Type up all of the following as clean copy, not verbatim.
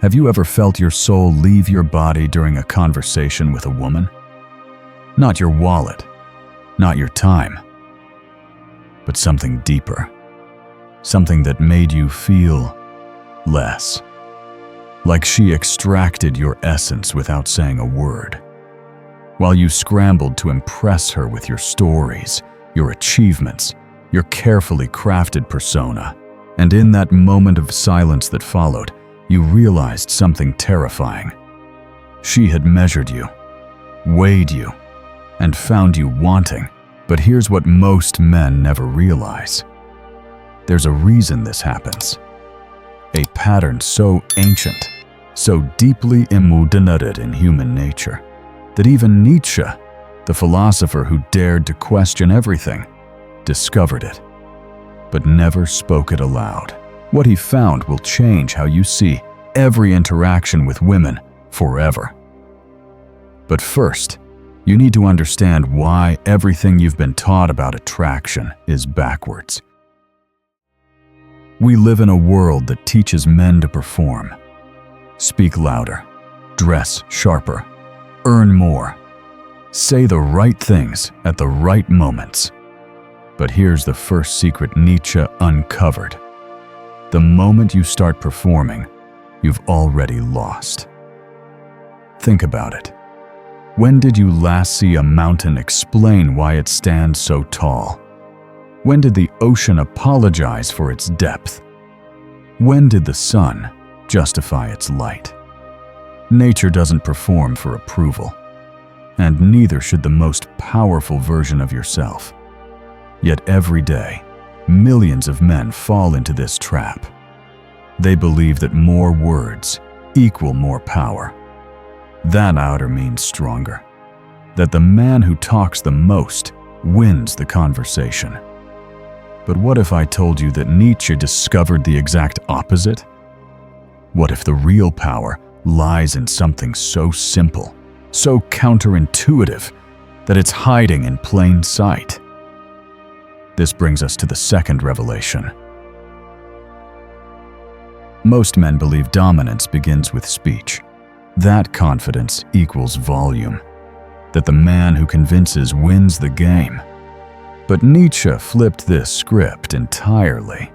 Have you ever felt your soul leave your body during a conversation with a woman? Not your wallet, not your time, but something deeper. Something that made you feel less. Like she extracted your essence without saying a word. While you scrambled to impress her with your stories, your achievements, your carefully crafted persona. And in that moment of silence that followed, you realized something terrifying. She had measured you, weighed you, and found you wanting. But here's what most men never realize. There's a reason this happens. A pattern so ancient, so deeply embedded in human nature, that even Nietzsche, the philosopher who dared to question everything, discovered it, but never spoke it aloud. What he found will change how you see every interaction with women forever. But first, you need to understand why everything you've been taught about attraction is backwards. We live in a world that teaches men to perform. Speak louder, dress sharper, earn more, say the right things at the right moments. But here's the first secret Nietzsche uncovered. The moment you start performing, you've already lost. Think about it. When did you last see a mountain explain why it stands so tall? When did the ocean apologize for its depth? When did the sun justify its light? Nature doesn't perform for approval, and neither should the most powerful version of yourself. Yet every day, millions of men fall into this trap. They believe that more words equal more power. That louder means stronger. That the man who talks the most wins the conversation. But what if I told you that Nietzsche discovered the exact opposite? What if the real power lies in something so simple, so counterintuitive, that it's hiding in plain sight? This brings us to the second revelation. Most men believe dominance begins with speech. That confidence equals volume. That the man who convinces wins the game. But Nietzsche flipped this script entirely.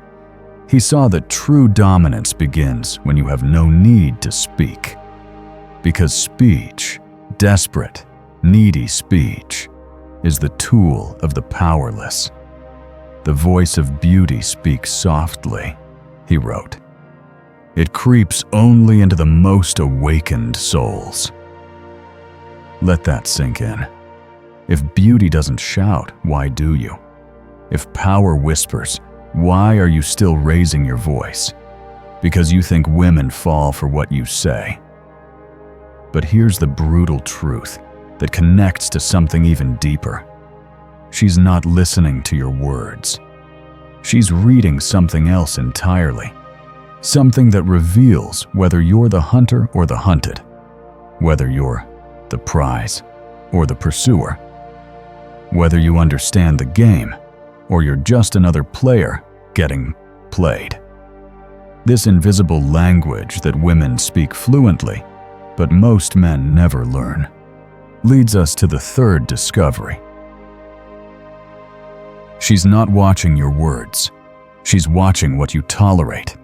He saw that true dominance begins when you have no need to speak. Because speech, desperate, needy speech, is the tool of the powerless. The voice of beauty speaks softly, he wrote. It creeps only into the most awakened souls. Let that sink in. If beauty doesn't shout, why do you? If power whispers, why are you still raising your voice? Because you think women fall for what you say. But here's the brutal truth that connects to something even deeper. She's not listening to your words. She's reading something else entirely. Something that reveals whether you're the hunter or the hunted, whether you're the prize or the pursuer, whether you understand the game or you're just another player getting played. This invisible language that women speak fluently, but most men never learn, leads us to the third discovery. She's not watching your words. She's watching what you tolerate.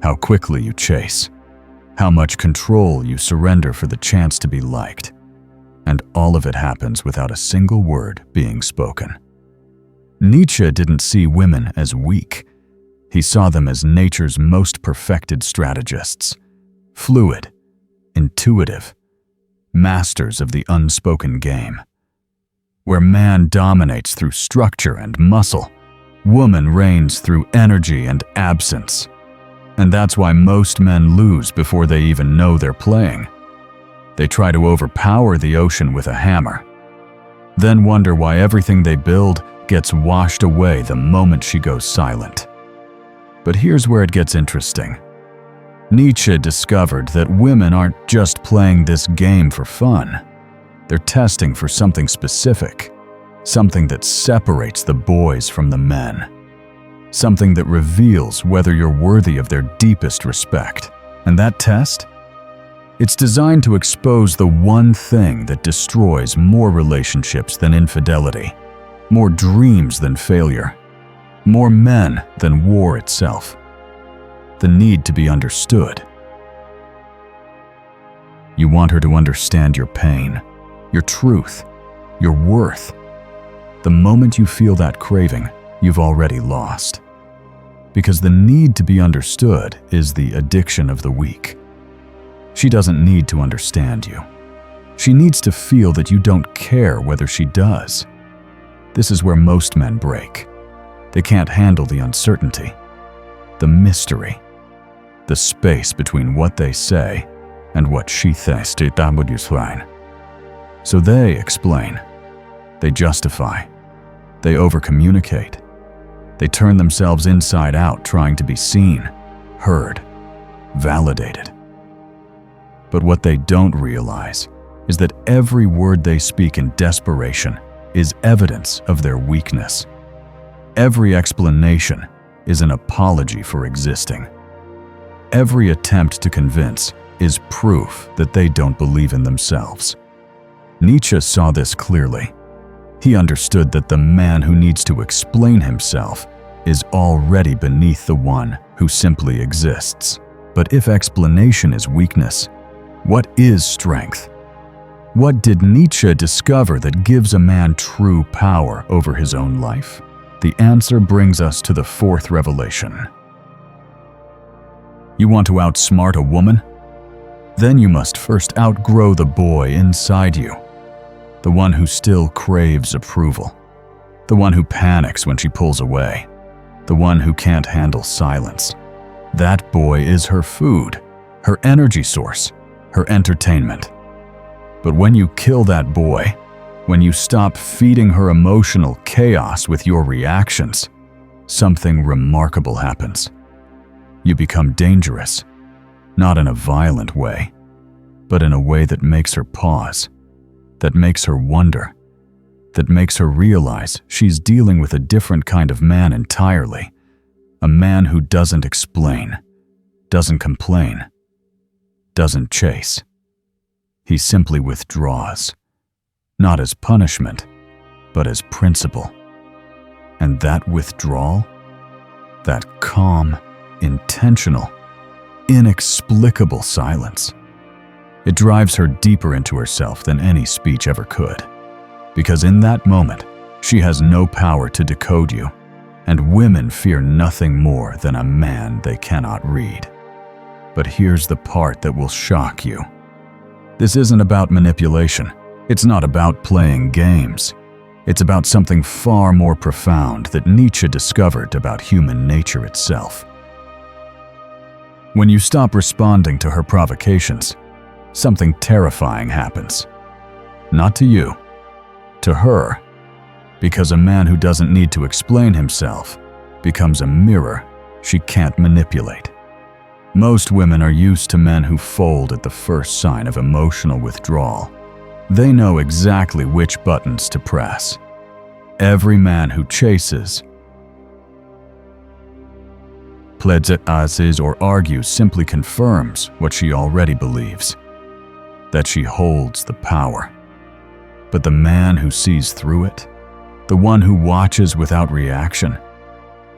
How quickly you chase, how much control you surrender for the chance to be liked, and all of it happens without a single word being spoken. Nietzsche didn't see women as weak. He saw them as nature's most perfected strategists, fluid, intuitive, masters of the unspoken game. Where man dominates through structure and muscle, woman reigns through energy and absence. And that's why most men lose before they even know they're playing. They try to overpower the ocean with a hammer, then wonder why everything they build gets washed away the moment she goes silent. But here's where it gets interesting. Nietzsche discovered that women aren't just playing this game for fun. They're testing for something specific, something that separates the boys from the men. Something that reveals whether you're worthy of their deepest respect. And that test? It's designed to expose the one thing that destroys more relationships than infidelity, more dreams than failure, more men than war itself: the need to be understood. You want her to understand your pain, your truth, your worth. The moment you feel that craving, you've already lost. Because the need to be understood is the addiction of the weak. She doesn't need to understand you. She needs to feel that you don't care whether she does. This is where most men break. They can't handle the uncertainty, the mystery, the space between what they say and what she thinks. So they explain, they justify, they overcommunicate, they turn themselves inside out trying to be seen, heard, validated. But what they don't realize is that every word they speak in desperation is evidence of their weakness. Every explanation is an apology for existing. Every attempt to convince is proof that they don't believe in themselves. Nietzsche saw this clearly. He understood that the man who needs to explain himself is already beneath the one who simply exists. But if explanation is weakness, what is strength? What did Nietzsche discover that gives a man true power over his own life? The answer brings us to the fourth revelation. You want to outsmart a woman? Then you must first outgrow the boy inside you, the one who still craves approval, the one who panics when she pulls away, the one who can't handle silence. That boy is her food, her energy source, her entertainment. But when you kill that boy, when you stop feeding her emotional chaos with your reactions, something remarkable happens. You become dangerous, not in a violent way, but in a way that makes her pause, that makes her wonder, that makes her realize she's dealing with a different kind of man entirely, a man who doesn't explain, doesn't complain, doesn't chase. He simply withdraws, not as punishment, but as principle. And that withdrawal, that calm, intentional, inexplicable silence, it drives her deeper into herself than any speech ever could. Because in that moment, she has no power to decode you, and women fear nothing more than a man they cannot read. But here's the part that will shock you. This isn't about manipulation. It's not about playing games. It's about something far more profound that Nietzsche discovered about human nature itself. When you stop responding to her provocations, something terrifying happens. Not to you, to her, because a man who doesn't need to explain himself becomes a mirror she can't manipulate. Most women are used to men who fold at the first sign of emotional withdrawal. They know exactly which buttons to press. Every man who chases, pleases or argues simply confirms what she already believes, that she holds the power. But the man who sees through it, the one who watches without reaction,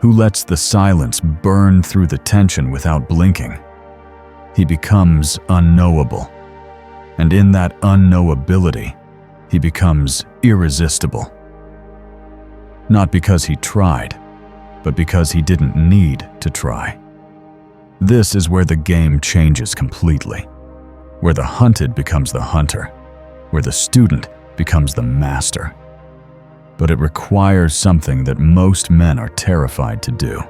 who lets the silence burn through the tension without blinking, he becomes unknowable. And in that unknowability, he becomes irresistible. Not because he tried, but because he didn't need to try. This is where the game changes completely, where the hunted becomes the hunter, where the student becomes the master. But it requires something that most men are terrified to do.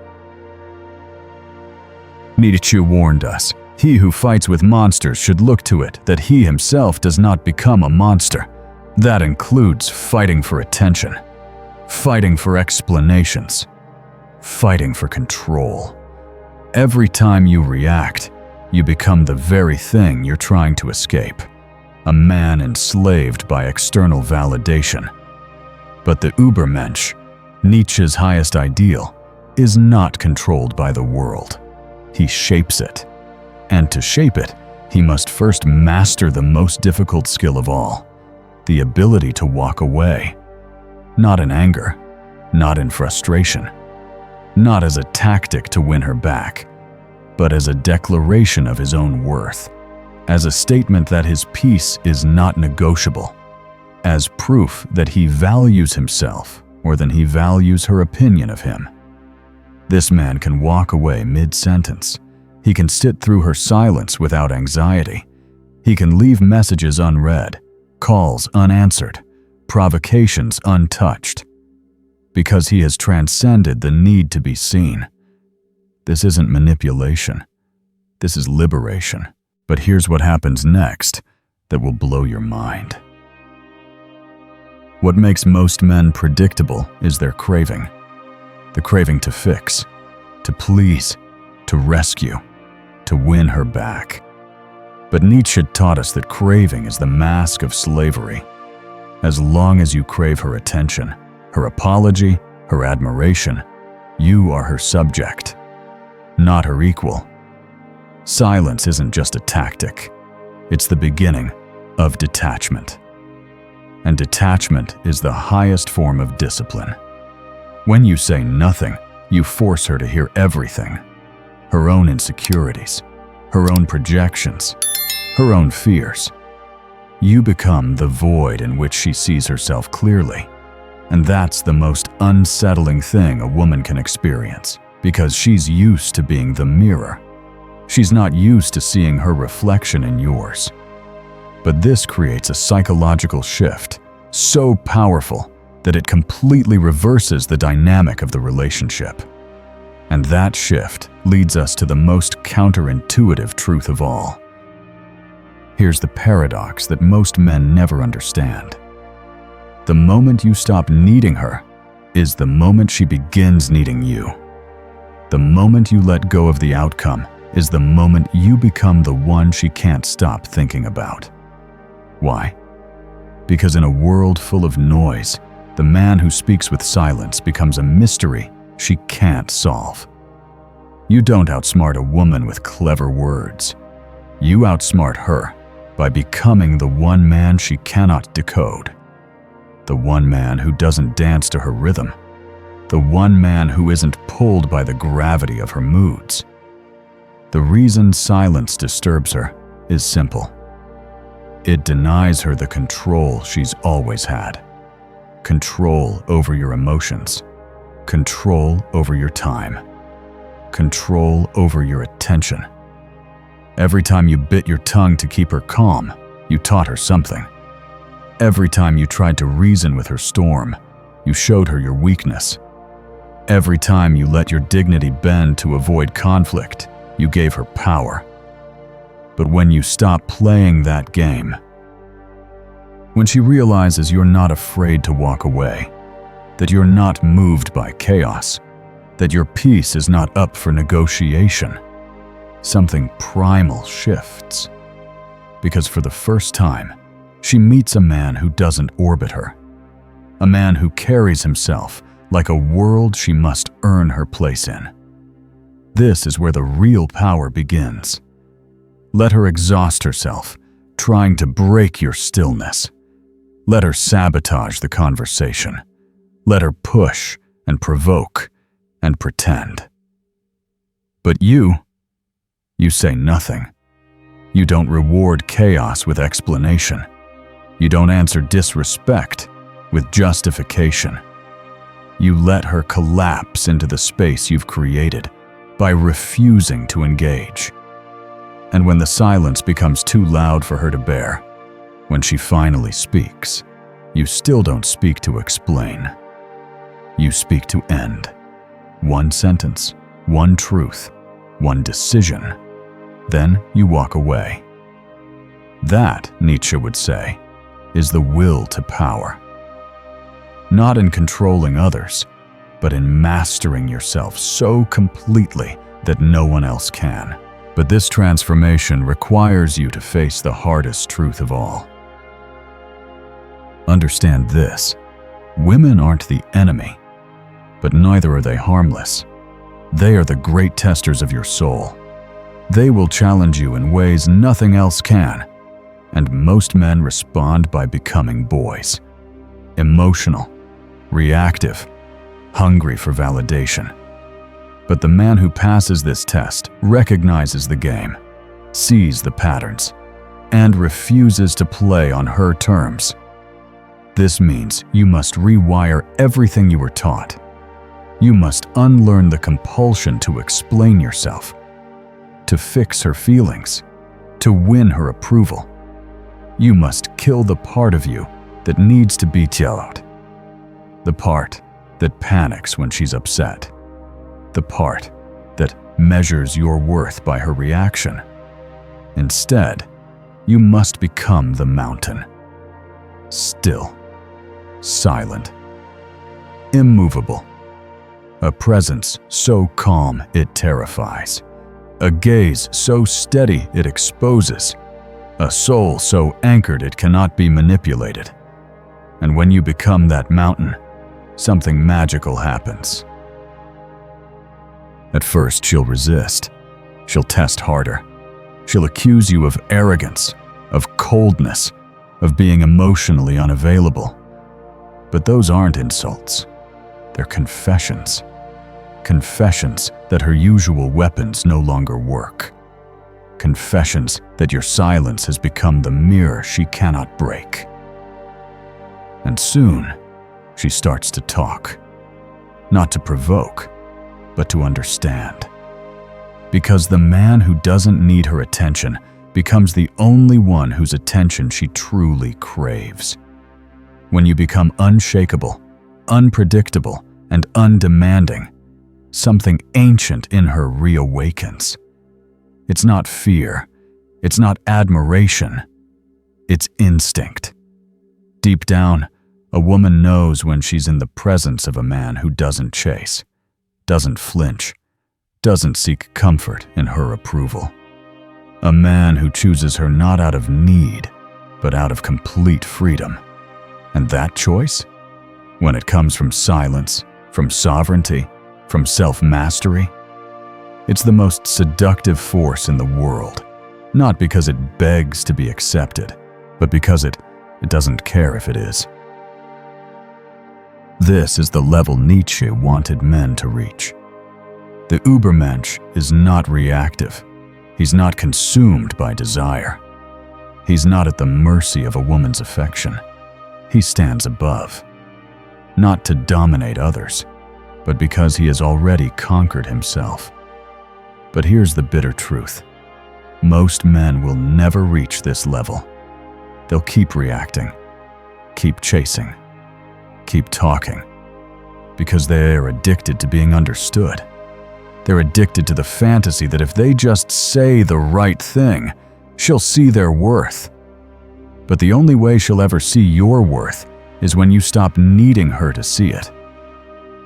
Nietzsche warned us, he who fights with monsters should look to it that he himself does not become a monster. That includes fighting for attention, fighting for explanations, fighting for control. Every time you react, you become the very thing you're trying to escape, a man enslaved by external validation. But the Übermensch, Nietzsche's highest ideal, is not controlled by the world. He shapes it. And to shape it, he must first master the most difficult skill of all, the ability to walk away. Not in anger, not in frustration, not as a tactic to win her back, but as a declaration of his own worth, as a statement that his peace is not negotiable, as proof that he values himself more than he values her opinion of him. This man can walk away mid-sentence. He can sit through her silence without anxiety. He can leave messages unread, calls unanswered, provocations untouched, because he has transcended the need to be seen. This isn't manipulation. This is liberation. But here's what happens next that will blow your mind. What makes most men predictable is their craving. The craving to fix, to please, to rescue, to win her back. But Nietzsche taught us that craving is the mask of slavery. As long as you crave her attention, her apology, her admiration, you are her subject, not her equal. Silence isn't just a tactic. It's the beginning of detachment. And detachment is the highest form of discipline. When you say nothing, you force her to hear everything. Her own insecurities, her own projections, her own fears. You become the void in which she sees herself clearly. And that's the most unsettling thing a woman can experience, because she's used to being the mirror. She's not used to seeing her reflection in yours. But this creates a psychological shift so powerful that it completely reverses the dynamic of the relationship. And that shift leads us to the most counterintuitive truth of all. Here's the paradox that most men never understand. The moment you stop needing her is the moment she begins needing you. The moment you let go of the outcome is the moment you become the one she can't stop thinking about. Why? Because in a world full of noise, the man who speaks with silence becomes a mystery she can't solve. You don't outsmart a woman with clever words. You outsmart her by becoming the one man she cannot decode. The one man who doesn't dance to her rhythm. The one man who isn't pulled by the gravity of her moods. The reason silence disturbs her is simple. It denies her the control she's always had. Control over your emotions. Control over your time. Control over your attention. Every time you bit your tongue to keep her calm, you taught her something. Every time you tried to reason with her storm, you showed her your weakness. Every time you let your dignity bend to avoid conflict, you gave her power. But when you stop playing that game, when she realizes you're not afraid to walk away, that you're not moved by chaos, that your peace is not up for negotiation, something primal shifts. Because for the first time, she meets a man who doesn't orbit her, a man who carries himself like a world she must earn her place in. This is where the real power begins. Let her exhaust herself, trying to break your stillness. Let her sabotage the conversation. Let her push and provoke and pretend. But you say nothing. You don't reward chaos with explanation. You don't answer disrespect with justification. You let her collapse into the space you've created by refusing to engage. And when the silence becomes too loud for her to bear, when she finally speaks, you still don't speak to explain. You speak to end. One sentence, one truth, one decision. Then you walk away. That, Nietzsche would say, is the will to power. Not in controlling others, but in mastering yourself so completely that no one else can. But this transformation requires you to face the hardest truth of all. Understand this: women aren't the enemy, but neither are they harmless. They are the great testers of your soul. They will challenge you in ways nothing else can, and most men respond by becoming boys. Emotional, reactive, hungry for validation. But the man who passes this test recognizes the game, sees the patterns, and refuses to play on her terms. This means you must rewire everything you were taught. You must unlearn the compulsion to explain yourself, to fix her feelings, to win her approval. You must kill the part of you that needs to be yelled, the part that panics when she's upset, the part that measures your worth by her reaction. Instead, you must become the mountain. Still, silent, immovable. A presence so calm it terrifies. A gaze so steady it exposes. A soul so anchored it cannot be manipulated. And when you become that mountain, something magical happens. At first, she'll resist. She'll test harder. She'll accuse you of arrogance, of coldness, of being emotionally unavailable. But those aren't insults. They're confessions. Confessions that her usual weapons no longer work. Confessions that your silence has become the mirror she cannot break. And soon, she starts to talk. Not to provoke, but to understand. Because the man who doesn't need her attention becomes the only one whose attention she truly craves. When you become unshakable, unpredictable, and undemanding, something ancient in her reawakens. It's not fear, it's not admiration, it's instinct. Deep down, a woman knows when she's in the presence of a man who doesn't chase, doesn't flinch, doesn't seek comfort in her approval. A man who chooses her not out of need, but out of complete freedom. And that choice? When it comes from silence, from sovereignty, from self-mastery, it's the most seductive force in the world, not because it begs to be accepted, but because it doesn't care if it is. This is the level Nietzsche wanted men to reach. The Übermensch is not reactive. He's not consumed by desire. He's not at the mercy of a woman's affection. He stands above, not to dominate others, but because he has already conquered himself. But here's the bitter truth. Most men will never reach this level. They'll keep reacting, keep chasing, keep talking, because they're addicted to being understood. They're addicted to the fantasy that if they just say the right thing, she'll see their worth. But the only way she'll ever see your worth is when you stop needing her to see it.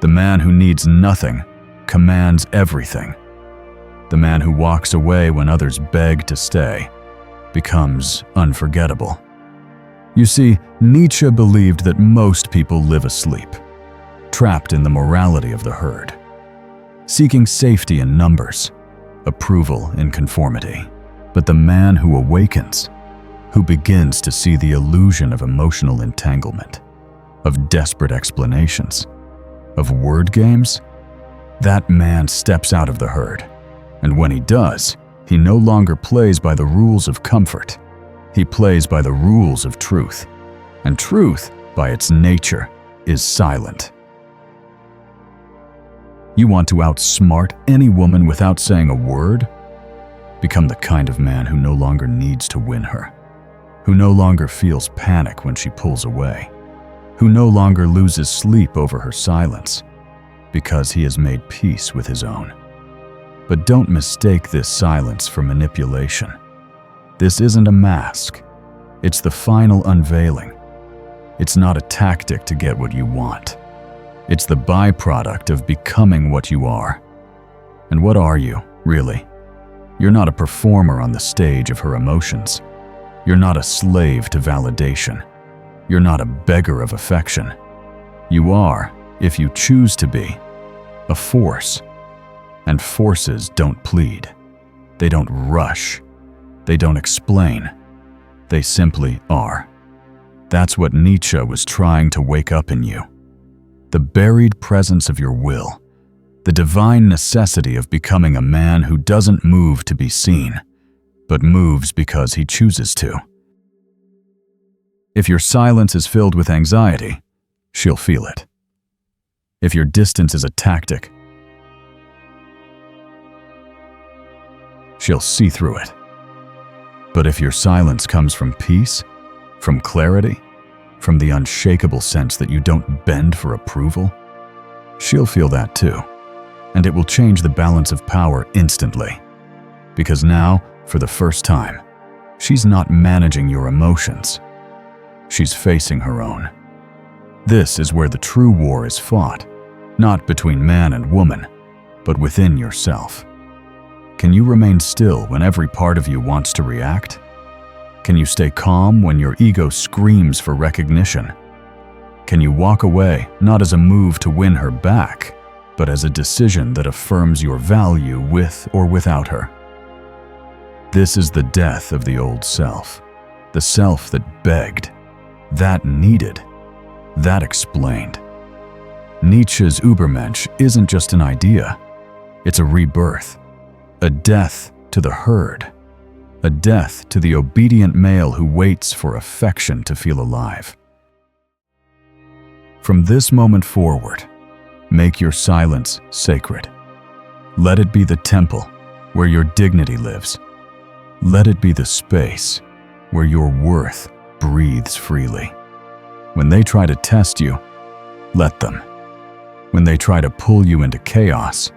The man who needs nothing commands everything. The man who walks away when others beg to stay becomes unforgettable. You see, Nietzsche believed that most people live asleep, trapped in the morality of the herd, seeking safety in numbers, approval in conformity. But the man who awakens, who begins to see the illusion of emotional entanglement, of desperate explanations, of word games, that man steps out of the herd. And when he does, he no longer plays by the rules of comfort. He plays by the rules of truth. And truth, by its nature, is silent. You want to outsmart any woman without saying a word? Become the kind of man who no longer needs to win her, who no longer feels panic when she pulls away, who no longer loses sleep over her silence, because he has made peace with his own. But don't mistake this silence for manipulation. This isn't a mask. It's the final unveiling. It's not a tactic to get what you want. It's the byproduct of becoming what you are. And what are you, really? You're not a performer on the stage of her emotions. You're not a slave to validation. You're not a beggar of affection. You are, if you choose to be, a force. And forces don't plead. They don't rush. They don't explain. They simply are. That's what Nietzsche was trying to wake up in you. The buried presence of your will. The divine necessity of becoming a man who doesn't move to be seen, but moves because he chooses to. If your silence is filled with anxiety, she'll feel it. If your distance is a tactic, she'll see through it. But if your silence comes from peace, from clarity, from the unshakable sense that you don't bend for approval, she'll feel that too. And it will change the balance of power instantly. Because now, for the first time, she's not managing your emotions. She's facing her own. This is where the true war is fought, not between man and woman, but within yourself. Can you remain still when every part of you wants to react? Can you stay calm when your ego screams for recognition? Can you walk away not as a move to win her back, but as a decision that affirms your value with or without her? This is the death of the old self, the self that begged, that needed, that explained. Nietzsche's Übermensch isn't just an idea, it's a rebirth, a death to the herd, a death to the obedient male who waits for affection to feel alive. From this moment forward, make your silence sacred. Let it be the temple where your dignity lives. Let it be the space where your worth breathes freely. When they try to test you, let them. When they try to pull you into chaos,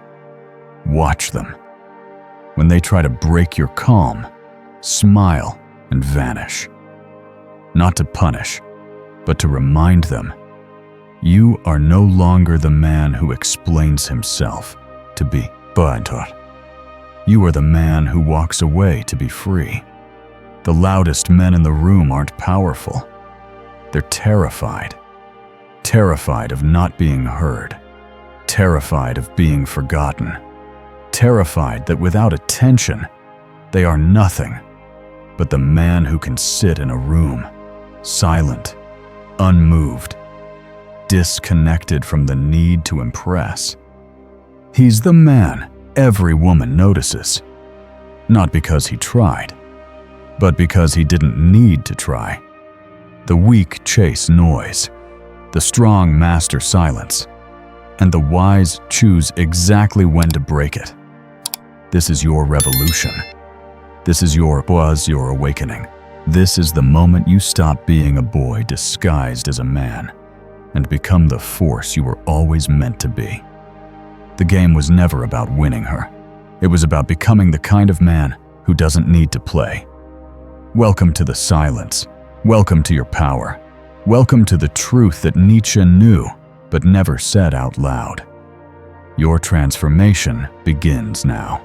watch them. When they try to break your calm, smile and vanish. Not to punish, but to remind them, you are no longer the man who explains himself to be beantwortet. You are the man who walks away to be free. The loudest men in the room aren't powerful. They're terrified. Terrified of not being heard. Terrified of being forgotten. Terrified that without attention, they are nothing but the man who can sit in a room, silent, unmoved, disconnected from the need to impress. He's the man every woman notices, not because he tried, but because he didn't need to try. The weak chase noise, the strong master silence, and the wise choose exactly when to break it. This is your revolution. This is your awakening. This is the moment you stop being a boy disguised as a man and become the force you were always meant to be. The game was never about winning her. It was about becoming the kind of man who doesn't need to play. Welcome to the silence. Welcome to your power. Welcome to the truth that Nietzsche knew but never said out loud. Your transformation begins now.